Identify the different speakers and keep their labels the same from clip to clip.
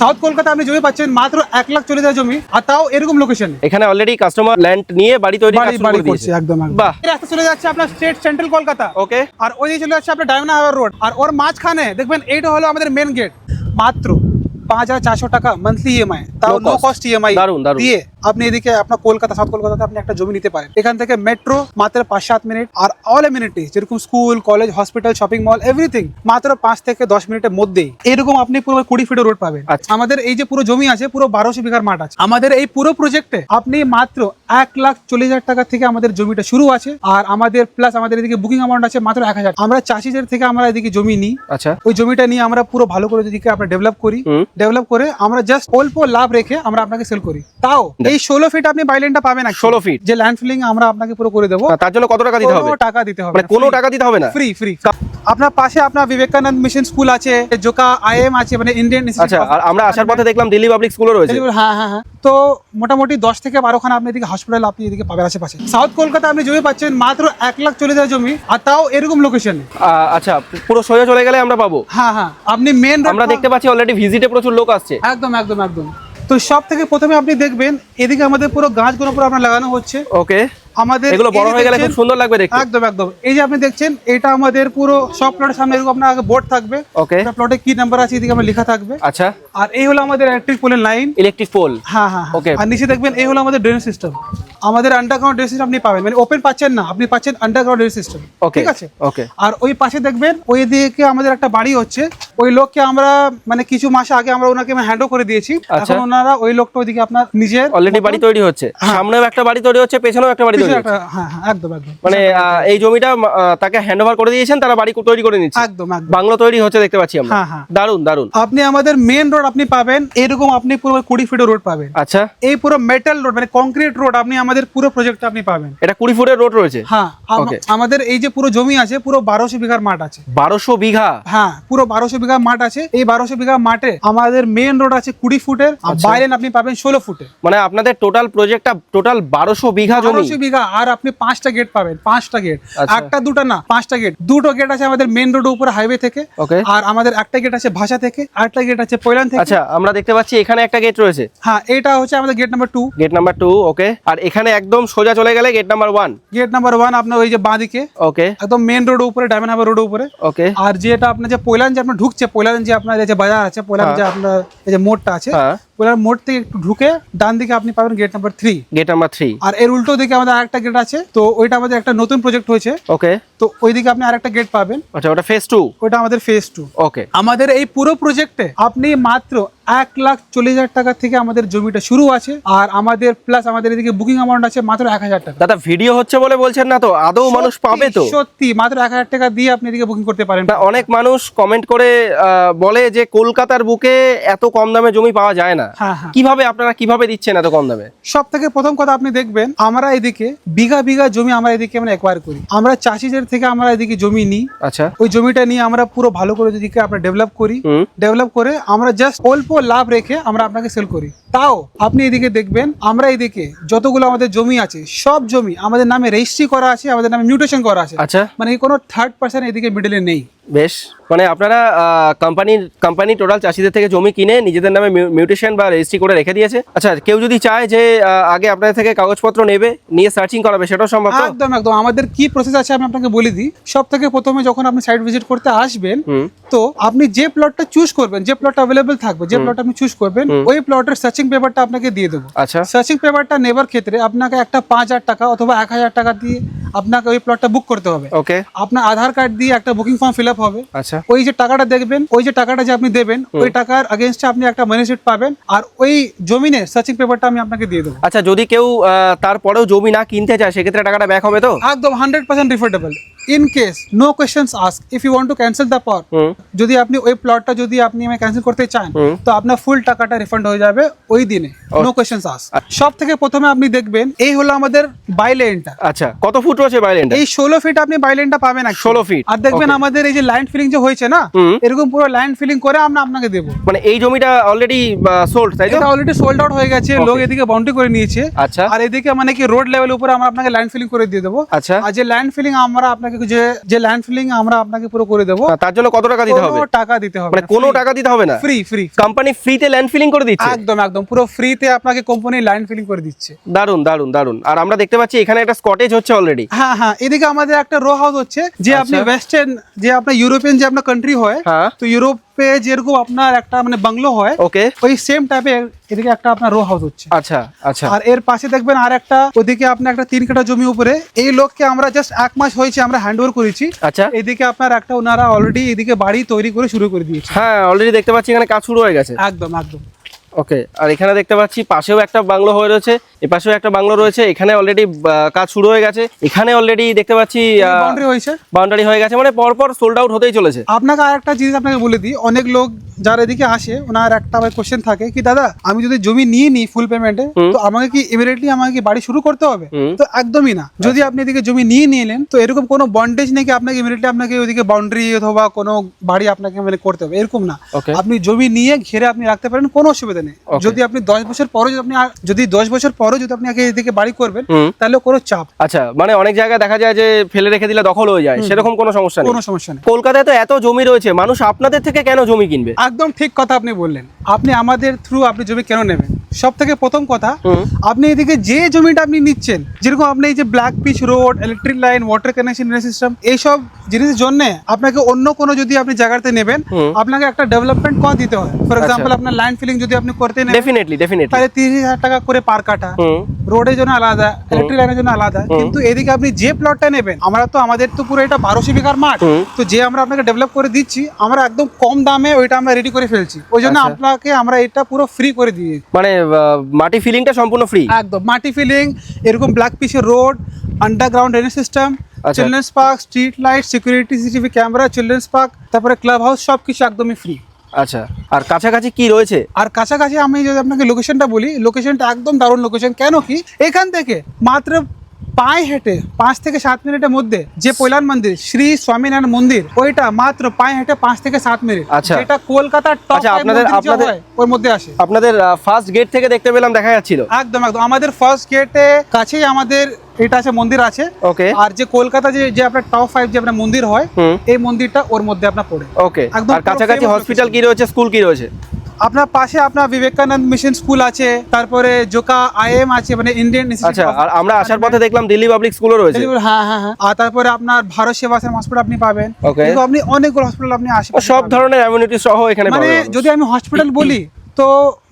Speaker 1: South Kolkata আপনি জমি পাচ্ছেন মাত্র 1,40,000 জমি, আর তাও এরকম লোকেশন।
Speaker 2: এখানে অলরেডি কাস্টমার ল্যান্ড নিয়ে বাড়ি তৈরি
Speaker 1: করছে একদম।
Speaker 2: বাহ,
Speaker 1: এই রাস্তা চলে যাচ্ছে আপনার স্টেট সেন্ট্রাল কলকাতা,
Speaker 2: ওকে।
Speaker 1: আর ওই দিকে চলে যাচ্ছে আপনার ডায়মন্ড হারবার রোড, আর ওর মাঝখানে দেখবেন এইটা হলো আমাদের মেন গেট। মাত্র 5,400 টাকা মান্থলি ইএমআই, তাও নো কস্ট ইএমআই দিয়ে আপনি এদিকে আপনার কলকাতা সাউথ কলকাতাতে আপনি একটা জমি নিতে পারেন। এখান থেকে মেট্রো মাত্র 5-7 মিনিট, আর অল এমিনিটিজ যেরকম school, college, hospital, shopping mall, everything মাত্র 5 থেকে 10 মিনিটের মধ্যেই। এরকম আপনি পুরো 20 ফিটের রোড পাবেন। আমাদের এই যে পুরো জমি আছে, পুরো 1200 বিঘার মাঠ আছে আমাদের এই পুরো প্রজেক্টে। আপনি মাত্র 1,40,000 টাকা থেকে আমাদের জমিটা শুরু আছে, আর আমাদের প্লাস আমাদের এদিকে বুকিং অ্যামাউন্ট আছে মাত্র 1,000। আমরা চাষিদের থেকে আমরা এদিকে জমি নিই,
Speaker 2: আচ্ছা,
Speaker 1: ওই জমিটা নিয়ে আমরা পুরো ভালো করে এদিকে আমরা ডেভেলপ করি, ডেভেলপ করে আমরা জাস্ট অল্প লাভ রেখে আমরা আপনাকে সেল করি। তাও এই 16 ফিট আপনি বাইল্যান্ডটা পাবেন না,
Speaker 2: 16 ফিট
Speaker 1: যে ল্যান্ড ফিলিং আমরা আপনাকে পুরো করে দেবো।
Speaker 2: তার জন্য কত টাকা দিতে হবে?
Speaker 1: টাকা দিতে হবে,
Speaker 2: মানে কোনো টাকা দিতে হবে না,
Speaker 1: ফ্রি ফ্রি। আপনার পাশে আপনার বিবেকানন্দ মিশন স্কুল আছে, জোকা আইএম আছে, মানে ইন্ডিয়ান।
Speaker 2: আচ্ছা, আর আমরা আসার পথে দেখলাম দিল্লি পাবলিক স্কুলও রয়েছে।
Speaker 1: হ্যাঁ হ্যাঁ হ্যাঁ, তো মোটামুটি 10 থেকে 12 খানা আপনি এদিকে হসপিটাল আপনি এদিকে পাবেন আশেপাশে। সাউথ কলকাতা আপনি জমি পাচ্ছেন মাত্র 1,40,000 জমি, আর তাও এরকম লোকেশন।
Speaker 2: আচ্ছা, পুরো সোজা চলে গেলে আমরা পাবো।
Speaker 1: হ্যাঁ হ্যাঁ, আপনি মেন
Speaker 2: আমরা দেখতে পাচ্ছি অলরেডি ভিজিটে প্রচুর লোক আসছে।
Speaker 1: একদম একদম একদম। তো সব থেকে প্রথমে আপনি দেখবেন এদিকে আমাদের পুরো গাছগুলো পুরো আপনার লাগানো হচ্ছে।
Speaker 2: ওকে,
Speaker 1: আমাদের
Speaker 2: এগুলো বড় হয়ে গেলে খুব সুন্দর লাগবে দেখতে।
Speaker 1: একদম একদম। এই যে আপনি দেখছেন, এটা আমাদের পুরো সব প্লটের সামনে এরকম আপনার বোর্ড থাকবে।
Speaker 2: ওকে,
Speaker 1: প্লটে কি নাম্বার আছে এদিকে আমার লেখা থাকবে।
Speaker 2: আচ্ছা,
Speaker 1: আর এই হলো আমাদের ইলেকট্রিক পোলের লাইন,
Speaker 2: ইলেকট্রিক পোল।
Speaker 1: হ্যাঁ হ্যাঁ,
Speaker 2: ওকে।
Speaker 1: আর নিচে দেখবেন এই হলো আমাদের ড্রেনেজ সিস্টেম। আমাদের আন্ডারগ্রাউন্ড ড্রেনেজ সিস্টেম আপনি পাবেন, মানে ওপেন পাচ্ছেন না, আপনি পাচ্ছেন আন্ডারগ্রাউন্ড ড্রেনেজ সিস্টেম। ঠিক আছে,
Speaker 2: ওকে।
Speaker 1: আর ওই পাশে দেখবেন ওই দিকে আমাদের একটা বাড়ি হচ্ছে। ওই লোককে আমরা মানে কিছু মাস আগে আমরা ওনাকে হ্যান্ড ওভার করে দিয়েছি। এখন ওনারা ওই লোকটা ওইদিকে আপনার নিজের
Speaker 2: অলরেডি বাড়ি তৈরি হচ্ছে, সামনেও একটা বাড়ি তৈরি হচ্ছে, পেছনেও একটা বাড়ি তৈরি হচ্ছে।
Speaker 1: হ্যাঁ হ্যাঁ, একদম একদম।
Speaker 2: মানে এই জমিটা তাকে হ্যান্ড ওভার করে দিয়েছেন, তারা বাড়ি তৈরি করে নিচ্ছে।
Speaker 1: একদম একদম,
Speaker 2: বাংলো তৈরি হচ্ছে দেখতে পাচ্ছি আমরা।
Speaker 1: হ্যাঁ হ্যাঁ,
Speaker 2: দারুন দারুন।
Speaker 1: আপনি আমাদের মেন রোড আপনি পাবেন এরকম, আপনি পুরো 20 ফিটের রোড পাবেন।
Speaker 2: আচ্ছা,
Speaker 1: এই পুরো মেটাল রোড মানে কংক্রিট রোড আপনি আমাদের পুরো প্রজেক্টে আপনি পাবেন।
Speaker 2: এটা 20 ফুটের রোড রয়েছে।
Speaker 1: হ্যাঁ, আমাদের এই যে পুরো জমি আছে পুরো 1200 বিঘার মাঠ আছে।
Speaker 2: 1200 বিঘা?
Speaker 1: হ্যাঁ, পুরো 1200 বিঘা মাঠ আছে। এই 1200 বিঘা মাঠে আমাদের মেন রোড আছে 20 ফুটের, আর বাইলেন আপনি পাবেন 16 ফুটে।
Speaker 2: মানে আপনাদের টোটাল প্রজেক্টটা টোটাল 1200 বিঘা জমি।
Speaker 1: 1200 বিঘা, আর আপনি 5টা গেট পাবেন। 5টা গেট, একটা দুটো না, 5টা গেট। দুটো গেট আছে আমাদের মেন রোডের উপরে হাইওয়ে থেকে, আর আমাদের একটা গেট আছে ভাষা থেকে, আরেকটা গেট আছে পয়লান থেকে।
Speaker 2: আচ্ছা, আমরা দেখতে পাচ্ছি এখানে একটা গেট রয়েছে।
Speaker 1: হ্যাঁ, এটা হচ্ছে আমাদের গেট নাম্বার 2।
Speaker 2: গেট নাম্বার 2, ওকে। আর এখানে একদম সোজা চলে গেলে গেট নাম্বার 1।
Speaker 1: গেট নাম্বার 1 আপনার ওই যে বাঁদিকে,
Speaker 2: ওকে,
Speaker 1: একদম মেন রোডের উপরে, ডায়মন্ড হারবার রোডের উপরে।
Speaker 2: ওকে।
Speaker 1: আর যেটা আপনার যে পয়লান যে আপনার ঢুকছে, পয়লান যে আপনার যে বাজার আছে, পয়লান যে আপনার এই যে মোড়টা আছে, পয়লান মোড় থেকে একটু ঢুকে ডান দিকে আপনি পাবেন গেট নাম্বার 3।
Speaker 2: Gate number 3।
Speaker 1: আর এর উল্টো দিকে আমাদের আরেকটা গেট আছে, তো ওইটা আমাদের একটা নতুন প্রজেক্ট হয়েছে।
Speaker 2: ওকে,
Speaker 1: তো ওইদিকে আপনি আরেকটা গেট পাবেন।
Speaker 2: আচ্ছা, ওটা ফেজ 2।
Speaker 1: ওইটা আমাদের ফেজ 2।
Speaker 2: ওকে।
Speaker 1: আমাদের এই পুরো প্রজেক্টে আপনি মাত্র 1,40,000 টাকা থেকে আমাদের জমিটা শুরু আছে, আর আমাদের প্লাস আমাদের এদিকে বুকিং অ্যামাউন্ট আছে মাত্র 1,000 টাকা।
Speaker 2: দাদা, ভিডিও হচ্ছে বলে বলছেন না তো, আদৌ মানুষ পাবে তো?
Speaker 1: সত্যি, মাত্র 1,000 টাকা দিয়ে আপনি এদিকে বুকিং করতে পারেন।
Speaker 2: অনেক মানুষ কমেন্ট করে বলে যে কলকাতার বুকে এত কম দামে জমি পাওয়া যায় না। কিভাবে আপনারা কিভাবে দিচ্ছেন এত কম দামে?
Speaker 1: সব থেকে প্রথম কথা আপনি দেখবেন, আমরা এদিকে বিঘা বিঘা জমি আমরা এদিকে আমরা অ্যাকোয়ার করি। আমরা চাষিদের থেকে আমরা এদিকে জমি নিই।
Speaker 2: আচ্ছা,
Speaker 1: ওই জমিটা নিয়ে আমরা পুরো ভালো করে এদিকে আমরা ডেভেলপ করি, ডেভেলপ করে আমরা জাস্ট অল্প লাভ রেখে আমরা আপনাকে সেল করি। তাও আপনি এদিকে দেখবেন, আমরা এদিকে যতগুলো আমাদের জমি আছে সব জমি আমাদের নামে রেজিস্ট্রি করা আছে, আমাদের নামে মিউটেশন করা আছে।
Speaker 2: আচ্ছা,
Speaker 1: মানে কোনো থার্ড পার্সন এদিকে মিডলে নেই।
Speaker 2: বেশ, মানে আপনারা কোম্পানি টোটাল চাষিদের থেকে জমি কিনে নিজেদের নামে মিউটেশন বা রেজিস্ট্রি করে রেখে দিয়েছে। আচ্ছা, কেউ যদি চায় যে আগে আপনাদের থেকে কাগজপত্র নেবে, নিয়ে সার্চিং করাবে, সেটাও সম্ভব?
Speaker 1: একদম একদম। আমাদের কি প্রসেস আছে আমি আপনাকে বলে দিই। সব থেকে প্রথমে যখন আপনি সাইট ভিজিট করতে আসবেন, তো আপনি যে প্লটটা চুজ করবেন, যে প্লটটা অ্যাভেলেবল থাকবে, যে প্লট আপনি চুজ করবেন, ওই প্লটের সার্চিং পেপারটা আপনাকে দিয়ে দেবো।
Speaker 2: আচ্ছা,
Speaker 1: সার্চিং পেপারটা নেবার ক্ষেত্রে আপনাকে একটা 5,000 টাকা অথবা 1,000 টাকা দিয়ে আপনাকে ওই প্লটটা বুক করতে হবে।
Speaker 2: ওকে।
Speaker 1: আপনার আধার কার্ড দিয়ে একটা বুকিং ফর্ম ফিল আপ হবে।
Speaker 2: আচ্ছা,
Speaker 1: ওই যে টাকাটা দেখবেন, ওই যে টাকাটা যে আপনি দেবেন, ওই টাকার আগেইনস্টে আপনি একটা মানি শিট পাবেন, আর ওই জমিনের সার্চিং পেপারটা আমি আপনাকে দিয়ে দেবো।
Speaker 2: আচ্ছা, যদি কেউ তারপরেও জমি না কিনতে চায়, সেক্ষেত্রে টাকাটা ব্যাক হবে তো?
Speaker 1: একদম 100% refundable. In case no questions ask, if you want to cancel the plot, যদি আপনি ওই প্লটটা যদি আপনি ক্যান্সেল করতে চান, তো আপনার ফুল টাকাটা রিফান্ড হয়ে যাবে ওই দিনে, নো কোয়েশ্চেন্স আস্ক। সব থেকে প্রথমে আপনি দেখবেন এই হলো আমাদের বাইলেনটা।
Speaker 2: আচ্ছা, কত ফুট রয়েছে বাইলেনটা?
Speaker 1: এই 16 ফিট আপনি বাইলেনটা পাবেন।
Speaker 2: 16 ফিট।
Speaker 1: আর দেখবেন আমাদের এই যে লাইন ফিলিং যে হয়েছে না, এরকম পুরো লাইন ফিলিং করে আমরা আপনাকে দেবো।
Speaker 2: মানে এই জমিটা অলরেডি সোল্ড, তাই তো?
Speaker 1: এটা অলরেডি সোল্ড আউট হয়ে গেছে, লোক এদিকে বাউন্ডারি করে নিয়েছে।
Speaker 2: আচ্ছা,
Speaker 1: আর এদিকে মানে কি রোড লেভেল উপরে আমরা আপনাকে লাইন ফিলিং করে দিয়ে দেবো।
Speaker 2: আচ্ছা,
Speaker 1: আর যে লাইন ফিলিং আমরা আপনাকে যে যে ল্যান্ড ফিলিং আমরা আপনাকে পুরো করে দেবো।
Speaker 2: তার জন্য কত টাকা দিতে হবে?
Speaker 1: কোনো টাকা দিতে হবে
Speaker 2: মানে
Speaker 1: না,
Speaker 2: কোনো
Speaker 1: free।
Speaker 2: টাকা দিতে হবে না?
Speaker 1: Free free.
Speaker 2: কোম্পানি ফ্রিতে ল্যান্ড ফিলিং করে দিচ্ছে?
Speaker 1: একদম একদম পুরো ফ্রিতে আপনাকে কোম্পানি ল্যান্ড ফিলিং করে দিচ্ছে।
Speaker 2: দারুন দারুন দারুন। আর আমরা দেখতে পাচ্ছি এখানে একটা স্কটেজ হচ্ছে অলরেডি।
Speaker 1: হ্যাঁ হ্যাঁ, এদিকে আমাদের একটা রো হাউস হচ্ছে, যে আপনি
Speaker 2: আচ্ছা।
Speaker 1: ওয়েস্টার্ন যে আপনার ইউরোপিয়ান যে আপনার কান্ট্রি হয়,
Speaker 2: হ্যাঁ।
Speaker 1: তো ইউরোপে যেরকম আপনার একটা মানে বাংলো হয়,
Speaker 2: ওকে।
Speaker 1: ওই সেম টাইপের এদিকে একটা আপনার রো হাউস হচ্ছে।
Speaker 2: আচ্ছা আচ্ছা।
Speaker 1: আর এর পাশে দেখবেন আর একটা, ওদিকে আপনার একটা 3 কাঠা জমি উপরে, এই লোককে আমরা জাস্ট 1 মাস হয়েছে আমরা হ্যান্ড ওভার করেছি।
Speaker 2: আচ্ছা।
Speaker 1: এদিকে আপনার একটা ওনারা অলরেডি এদিকে বাড়ি তৈরি করে শুরু করে দিয়েছে।
Speaker 2: হ্যাঁ, অলরেডি দেখতে পাচ্ছি এখানে কাজ শুরু হয়ে গেছে।
Speaker 1: একদম একদম।
Speaker 2: ওকে। আর এখানে দেখতে পাচ্ছি পাশেও একটা বাংলো হয়ে রয়েছে, এই পাশেও একটা বাংলো রয়েছে, এখানে অলরেডি কাজ শুরু হয়ে গেছে। এখানে অলরেডি দেখতে পাচ্ছি
Speaker 1: বাউন্ডারি হয়েছে,
Speaker 2: বাউন্ডারি হয়ে গেছে, মানে পরপর সোল্ড আউট হতেই চলেছে।
Speaker 1: আপনাকে আর একটা জিনিস আপনাকে বলে দিই, অনেক লোক যারা এদিকে আসে ওনার একটা কোশ্চেন থাকে কি, দাদা আমি যদি জমি নিয়ে নিই ফুল পেমেন্টে, তো আমাকে কি ইমিডিয়েটলি আমাকে কি বাড়ি শুরু করতে হবে? তো একদমই না। যদি আপনি এদিকে জমি নিয়ে নিলেন, তো এরকম কোনো বন্ডেজ নেই কি আপনাকে ইমিডিয়েটলি আপনাকে ওইদিকে বাউন্ডারি অথবা কোনো বাড়ি আপনাকে মানে করতে হবে, এরকম না।
Speaker 2: Okay.
Speaker 1: আপনি জমি নিয়ে ঘিরে আপনি রাখতে পারেন, কোনো অসুবিধা নেই। যদি আপনি 10 বছর পরে যদি 10 বছর পরে যদি আপনি আগে এদিকে বাড়ি করবেন, তাহলে কোনো চাপ।
Speaker 2: আচ্ছা, মানে অনেক জায়গায় দেখা যায় যে ফেলে রেখে দিলে দখল হয়ে যায়, সেরকম কোনো সমস্যা নেই?
Speaker 1: কোনো সমস্যা নেই।
Speaker 2: কলকাতায় তো এত জমি রয়েছে, মানুষ আপনাদের থেকে কেন জমি কিনবে?
Speaker 1: একদম ঠিক কথা আপনি বললেন। আপনি আমাদের থ্রু আপনি জমি কেন নেবেন? সব থেকে প্রথম কথা, আপনি এদিকে যে জমিটা আপনি নিচ্ছেন, যেরকম আপনি এই যে black pitch road, electric line, water connection system, এইসব জিনিসের জন্য আপনাকে অন্য কোনো যদি আপনি জায়গাতে নেবেন, আপনাকে একটা ডেভেলপমেন্ট কর দিতে হয়। ফর এক্সাম্পল আপনার ল্যান্ড ফিলিং যদি আপনি করতে নেন,
Speaker 2: ডেফিনেটলি ডেফিনেটলি,
Speaker 1: তাহলে 30,000 টাকা করে পার কাঠা, রোডের জন্য আলাদা, ইলেকট্রিক লাইনের জন্য আলাদা। কিন্তু এদিকে আপনি যে প্লটটা নেবেন, আমাদের তো পুরো এটা 1200 বিঘার মাঠ, তো যে আমরা আপনাকে ডেভেলপ করে দিচ্ছি, আমরা একদম কম দামে ওইটা আমরা রেডি করে ফেলছি। ওই জন্য আপনাকে আমরা এটা পুরো ফ্রি করে দিই।
Speaker 2: মানে মাটি ফিলিংটা সম্পূর্ণ ফ্রি?
Speaker 1: একদম, মাটি ফিলিং, এরকম ব্ল্যাক পিচের road, underground drainage system, children's park, street light, security, CCTV camera, children's park, তারপরে ক্লাব হাউস, সবকিছু একদমই ফ্রি।
Speaker 2: আচ্ছা। আর কাছাকাছি কি রয়েছে?
Speaker 1: আর কাছাকাছি আমি যদি আপনাকে লোকেশনটা বলি, লোকেশনটা একদম দারুণ লোকেশন। কেন কি, এখান থেকে মাত্র পায়ে হেঁটে 5 থেকে 7 মিনিটের মধ্যে যে পৈলান মন্দির, শ্রী স্বামীনারায়ণ মন্দির, ওইটা মাত্র পায়ে হেঁটে 5 থেকে 7 মিনিট।
Speaker 2: আচ্ছা।
Speaker 1: এটা কলকাতার টপ
Speaker 2: আচ্ছা, আপনাদের
Speaker 1: ওর মধ্যে আসে।
Speaker 2: আপনাদের ফার্স্ট গেট থেকে দেখতে পেলাম দেখা যাচ্ছিল।
Speaker 1: একদম একদম, আমাদের ফার্স্ট গেটে কাছেই আমাদের এটা আছে, মন্দির আছে।
Speaker 2: ওকে।
Speaker 1: আর যে কলকাতা যে আপনার টপ 5 যে আপনার মন্দির হয়, এই মন্দিরটা ওর মধ্যে আপনার পড়ে।
Speaker 2: ওকে।
Speaker 1: একদম
Speaker 2: আর কাছাকাছি হসপিটাল কি রয়েছে, স্কুল কি রয়েছে?
Speaker 1: আপনার পাশে আপনার বিবেকানন্দ মিশন স্কুল আছে, তারপরে জোকা আইএম আছে, মানে ইন্ডিয়ান ইনস্টিটিউট।
Speaker 2: আচ্ছা। আর আমরা আসার পথে দেখলাম দিল্লি পাবলিক স্কুলও রয়েছে।
Speaker 1: হ্যাঁ হ্যাঁ হ্যাঁ। আর তারপরে আপনার ভারত সেবাশ্রম হসপিটাল আপনি পাবেন।
Speaker 2: Okay.
Speaker 1: কিন্তু আপনি অনেকগুলো হসপিটাল আপনি আশেপাশে
Speaker 2: সব
Speaker 1: পাবেন।
Speaker 2: ধরনের অ্যামিউনিটি সহ এখানে
Speaker 1: মানে
Speaker 2: পাবেন।
Speaker 1: যদি আমি হসপিটাল বলি, তো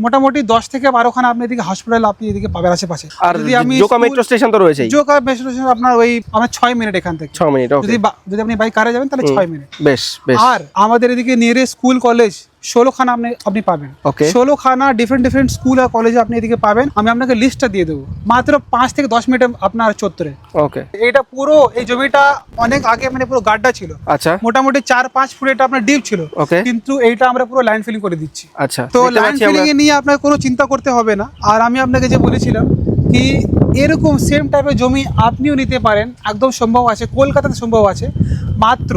Speaker 1: মোটামুটি 10 থেকে 12 খানা আপনি এদিকে হসপিটাল আপনি এদিকে পাবেন আশেপাশে।
Speaker 2: আর
Speaker 1: যদি আমি
Speaker 2: জোকা মেট্রো স্টেশন তো রয়েছেই।
Speaker 1: জোকা মেট্রো স্টেশন আপনার ওই আমার 6 মিনিট এখান থেকে।
Speaker 2: 6 মিনিট। ওকে।
Speaker 1: যদি আপনি বাই কারে যাবেন তাহলে 6 মিনিট।
Speaker 2: বেশ বেশ।
Speaker 1: আর আমাদের এদিকে নিয়ারেস্ট স্কুল কলেজ 16 খানা আপনি পাবেন।
Speaker 2: Okay.
Speaker 1: 16 খানা ডিফারেন্ট স্কুল আর কলেজে আপনি এদিকে পাবেন। আমি আপনাকে লিস্টটা দিয়ে দেবো, মাত্র 5 থেকে 10 মিনিট আপনার চত্বরে।
Speaker 2: ওকে।
Speaker 1: এটা পুরো এই জমিটা অনেক আগে মানে পুরো গাড্ডা ছিল,
Speaker 2: আচ্ছা।
Speaker 1: মোটামুটি 4-5 ফুট এটা আপনার ডিপ ছিল।
Speaker 2: Okay.
Speaker 1: কিন্তু এইটা আমরা পুরো লাইন ফিলিং করে দিচ্ছি।
Speaker 2: আচ্ছা।
Speaker 1: তো
Speaker 2: দেখতে
Speaker 1: লাইন
Speaker 2: পাচ্ছি
Speaker 1: ফিলিং
Speaker 2: আমরা।
Speaker 1: এ নিয়ে আপনাকে কোনো চিন্তা করতে হবে না। আর আমি আপনাকে যে বলেছিলাম কি, এরকম সেম টাইপের জমি আপনিও নিতে পারেন, একদম সম্ভব আছে, কলকাতাতে সম্ভব আছে। মাত্র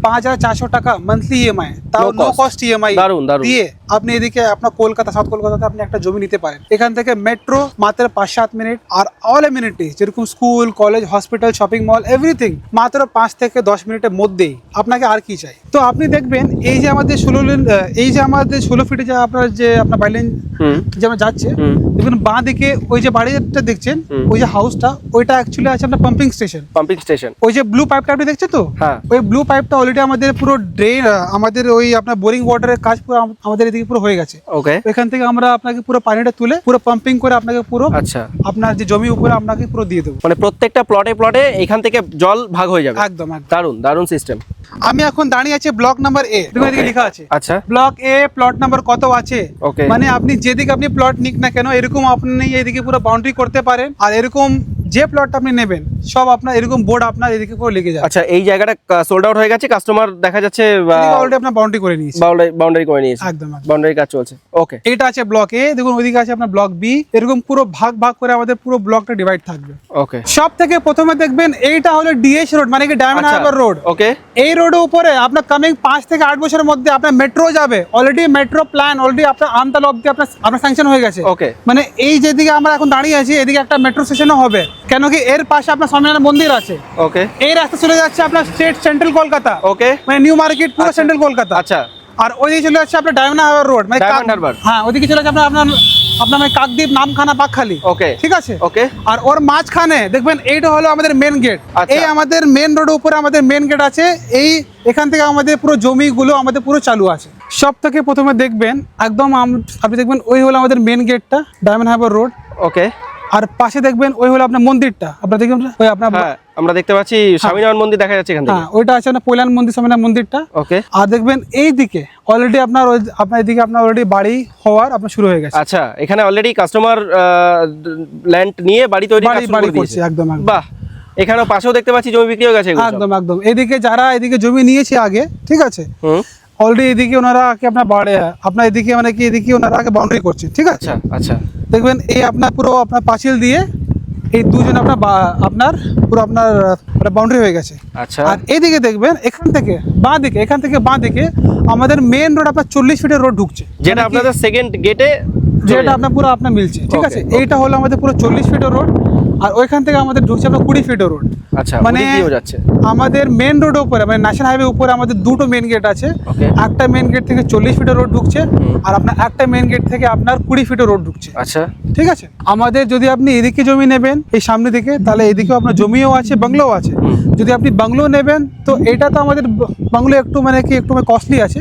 Speaker 1: 5,400 টাকা মান্থলি ইএমআই, তাও নো কস্ট ইএমআই
Speaker 2: দারুন দারুন।
Speaker 1: দিয়ে আপনি এদিকে আপনার কলকাতা, সাউথ কলকাতাতে আপনি একটা জমি নিতে পারেন। এখান থেকে মেট্রো মাত্র 5-7 মিনিট, আর অল এমিনিটি যেরকম school, college, hospital, shopping mall, everything মাত্র 5 থেকে 10 মিনিটের মধ্যেই। আপনাকে আর কি চাই? তো আপনি দেখবেন এই যে আমাদের 16 ফিটে যে আপনার বাইলেন যে আমরা যাচ্ছে, দেখবেন বাঁ দিকে ওই যে বাড়িটা দেখছেন, ওই যে হাউসটা, ওইটা অ্যাকচুয়ালি আছে আপনার পাম্পিং স্টেশন।
Speaker 2: Pumping station.
Speaker 1: ওই যে ব্লু পাইপটা আপনি দেখছেন তো,
Speaker 2: হ্যাঁ।
Speaker 1: ওই ব্লু পাইপটা অলরেডি আমাদের পুরো ড্রেন, আমাদের ওই আপনার বোরিং ওয়াটারের কাজ পুরো আমাদের এদিকে পুরো হয়ে গেছে।
Speaker 2: ওকে।
Speaker 1: এখান থেকে আমরা আপনাকে পুরো পানিটা তুলে পুরো পাম্পিং করে আপনাকে পুরো
Speaker 2: আচ্ছা
Speaker 1: আপনার যে জমি উপরে আপনাকে পুরো দিয়ে দেবো।
Speaker 2: মানে প্রত্যেকটা প্লটে এখান থেকে জল ভাগ হয়ে যাবে।
Speaker 1: একদম একদম।
Speaker 2: দারুন দারুন সিস্টেম।
Speaker 1: আমি এখন দাঁড়িয়ে আছি ব্লক নাম্বার এ, দেখুন এদিকে লেখা আছে।
Speaker 2: আচ্ছা।
Speaker 1: ব্লক এ প্লট নাম্বার কত আছে।
Speaker 2: Okay.
Speaker 1: মানে আপনি যেদিকে আপনি প্লট নিক না কেন, এরকম আপনি এদিকে পুরো বাউন্ডারি করতে পারেন। আর এরকম যে প্লটটা আপনি নেবেন, সব আপনার এরকম বোর্ড আপনার এদিকে পুরো লেগে যায়।
Speaker 2: আচ্ছা, এই জায়গাটা সোল্ড আউট হয়ে গেছে, কাস্টমার দেখা যাচ্ছে
Speaker 1: অলরেডি আপনার বাউন্ডারি করে নিয়েছে।
Speaker 2: বাউন্ডারি করে নিয়েছে।
Speaker 1: একদম একদম।
Speaker 2: বাউন্ডারি কাজ চলছে। ওকে।
Speaker 1: এটা আছে ব্লক এ, দেখুন ওইদিকে আছে আপনার ব্লক বি। এরকম পুরো ভাগ করে আমাদের পুরো ব্লকটা ডিভাইড থাকবে।
Speaker 2: ওকে।
Speaker 1: সব থেকে প্রথমে দেখবেন এইটা হলো ডিএস রোড, মানে কি ডায়মন্ড হারবার রোড।
Speaker 2: ওকে।
Speaker 1: এই রোডের উপরে আপনার কামিং 5 থেকে 8 বছরের মধ্যে আপনার মেট্রো যাবে। অলরেডি মেট্রো প্ল্যান অলরেডি আপনার আমতলা অব্দি আপনার স্যাংশন হয়ে গেছে।
Speaker 2: ওকে।
Speaker 1: মানে এই যেদিকে আমরা এখন দাঁড়িয়ে আছি, এদিকে একটা মেট্রো স্টেশনও হবে। কেন কি এর পাশে আপনার স্বামীনারায়ণ মন্দির আছে।
Speaker 2: ওকে,
Speaker 1: এই রাস্তা চলে যাচ্ছে আপনার স্ট্রেট সেন্ট্রাল কলকাতা,
Speaker 2: ওকে,
Speaker 1: মানে নিউ মার্কেট পুরো সেন্ট্রাল কলকাতা।
Speaker 2: আচ্ছা,
Speaker 1: আর ওইদিকে চলে যাচ্ছে আপনার ডায়মন্ড হারবার রোড, মানে
Speaker 2: ডায়মন্ড হারবার।
Speaker 1: হ্যাঁ, ওইদিকে চলে যাচ্ছে আপনার আপনার আপনার মানে কাকদ্বীপ, নামখানা, বাকখালি।
Speaker 2: ওকে,
Speaker 1: ঠিক আছে।
Speaker 2: ওকে,
Speaker 1: আর ওর মাঝখানে দেখবেন এইটা হলো আমাদের মেন গেট।
Speaker 2: আচ্ছা।
Speaker 1: এই আমাদের মেন রোডের উপরে আমাদের মেন গেট আছে। এই এখান থেকে আমাদের পুরো জমিগুলো আমাদের পুরো চালু আছে। সব থেকে প্রথমে দেখবেন একদম আপনি দেখবেন ওই হলো আমাদের মেন গেটটা, ডায়মন্ড হারবার রোড।
Speaker 2: ওকে,
Speaker 1: আর পাশে দেখবেন ওই হলো আপনার মন্দিরটা, আপনার দেখবেন ওই আপনার
Speaker 2: হ্যাঁ আমরা দেখতে পাচ্ছি স্বামীনারায়ণ মন্দির দেখা যাচ্ছে এখান থেকে।
Speaker 1: হ্যাঁ, ওইটা আছে আপনার পৈলান মন্দির, স্বামীনারায়ণ মন্দিরটা।
Speaker 2: ওকে,
Speaker 1: আর দেখবেন এই দিকে অলরেডি আপনার আপনার এদিকে আপনার অলরেডি বাড়ি হওয়ার আপনার শুরু হয়ে গেছে।
Speaker 2: আচ্ছা, এখানে অলরেডি কাস্টমার ল্যান্ড নিয়ে বাড়ি তৈরি
Speaker 1: বাড়ি করছে একদম।
Speaker 2: বাহ, এখানেও পাশেও দেখতে পাচ্ছি জমি বিক্রি হয়ে গেছে এগুলো সব।
Speaker 1: একদম একদম। এদিকে যারা এদিকে জমি নিয়েছে আগে, ঠিক আছে,
Speaker 2: হুম,
Speaker 1: অলরেডি এদিকে ওনারা আগে আপনার বাড়ে আপনার এদিকে মানে কি এদিকে ওনারা আগে বাউন্ডারি করছে। ঠিক আছে।
Speaker 2: আচ্ছা, আচ্ছা,
Speaker 1: দেখবেন এই আপনার পুরো আপনার পাঁচিল দিয়ে এই দুজন আপনার আপনার পুরো আপনার বাউন্ডারি হয়ে গেছে।
Speaker 2: আচ্ছা,
Speaker 1: আর এইদিকে দেখবেন এখান থেকে বাঁ দিকে আমাদের মেন রোড আপনার 40 ফিটের রোড ঢুকছে,
Speaker 2: যেটা আপনাদের সেকেন্ড গেটে
Speaker 1: যেটা আপনার পুরো আপনার মিলছে। ঠিক
Speaker 2: Okay,
Speaker 1: আছে।
Speaker 2: okay.
Speaker 1: এইটা হলো আমাদের পুরো 40 ফিটের রোড। আর ওইখান থেকে আমাদের ঢুকছে আপনার 20 ফিটের রোড।
Speaker 2: আচ্ছা,
Speaker 1: মানে
Speaker 2: ওদিক দিয়েও যাচ্ছে।
Speaker 1: আমাদের মেন রোডের উপরে মানে ন্যাশনাল হাইওয়ে উপরে আমাদের দুটো মেন গেট আছে।
Speaker 2: Okay.
Speaker 1: একটা মেন গেট থেকে 40 ফিটের রোড ঢুকছে, আর আপনার একটা মেন গেট থেকে আপনার 20 ফিটের রোড ঢুকছে।
Speaker 2: আচ্ছা,
Speaker 1: ঠিক আছে। আমাদের যদি আপনি এদিকে জমি নেবেন এই সামনে দিকে, তাহলে এদিকেও আপনার জমিও আছে, বাংলোও আছে। যদি আপনি বাংলো নেবেন তো এটা তো আমাদের বাংলো একটু মানে কি একটু কস্টলি আছে।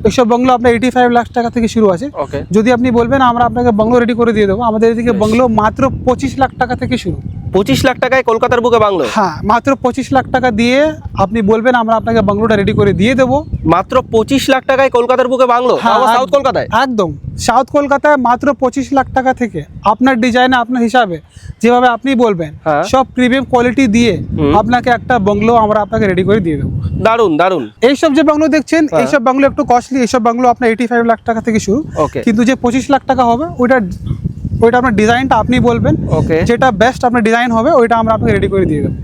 Speaker 1: এইসব বাংলো আপনার 85 লাখ টাকা থেকে শুরু আছে।
Speaker 2: ওকে,
Speaker 1: যদি আপনি বলবেন আমরা আপনাকে বাংলো রেডি করে দিয়ে দেবো, আমাদের এদিকে বাংলো মাত্র 25 লাখ টাকা থেকে শুরু।
Speaker 2: 25 লাখ টাকায় কলকাতার বুকে বাংলো?
Speaker 1: হ্যাঁ, মাত্র 25 লাখ টাকা দিয়ে আপনি বলবেন আমরা আপনাকে বাংলোটা রেডি করে দিয়ে দেবো।
Speaker 2: মাত্র 25 লাখ টাকায় কলকাতার বুকে বাংলো?
Speaker 1: হ্যাঁ,
Speaker 2: সাউথ কলকাতায়?
Speaker 1: একদম সাউথ কলকাতায় মাত্র 25 লাখ টাকা থেকে আপনার ডিজাইনে আপনার হিসাবে যেভাবে আপনি বলবেন
Speaker 2: হ্যাঁ।
Speaker 1: সব প্রিমিয়াম কোয়ালিটি দিয়ে আপনাকে একটা বাংলো আমরা আপনাকে রেডি করে দিয়ে দেবো।
Speaker 2: দারুন, দারুন।
Speaker 1: এইসব যে বাংলো দেখছেন এইসব বাংলো একটু কস্টলি, এইসব বাংলো আপনার 85 লাখ টাকা থেকে শুরু।
Speaker 2: ওকে,
Speaker 1: কিন্তু যে 25 লাখ টাকা হবে ওইটা আপনার ডিজাইনটা আপনি বলবেন,
Speaker 2: ওকে,
Speaker 1: যেটা বেস্ট আপনার ডিজাইন হবে ওইটা আমরা আপনাকে রেডি করে দিয়ে দেবো।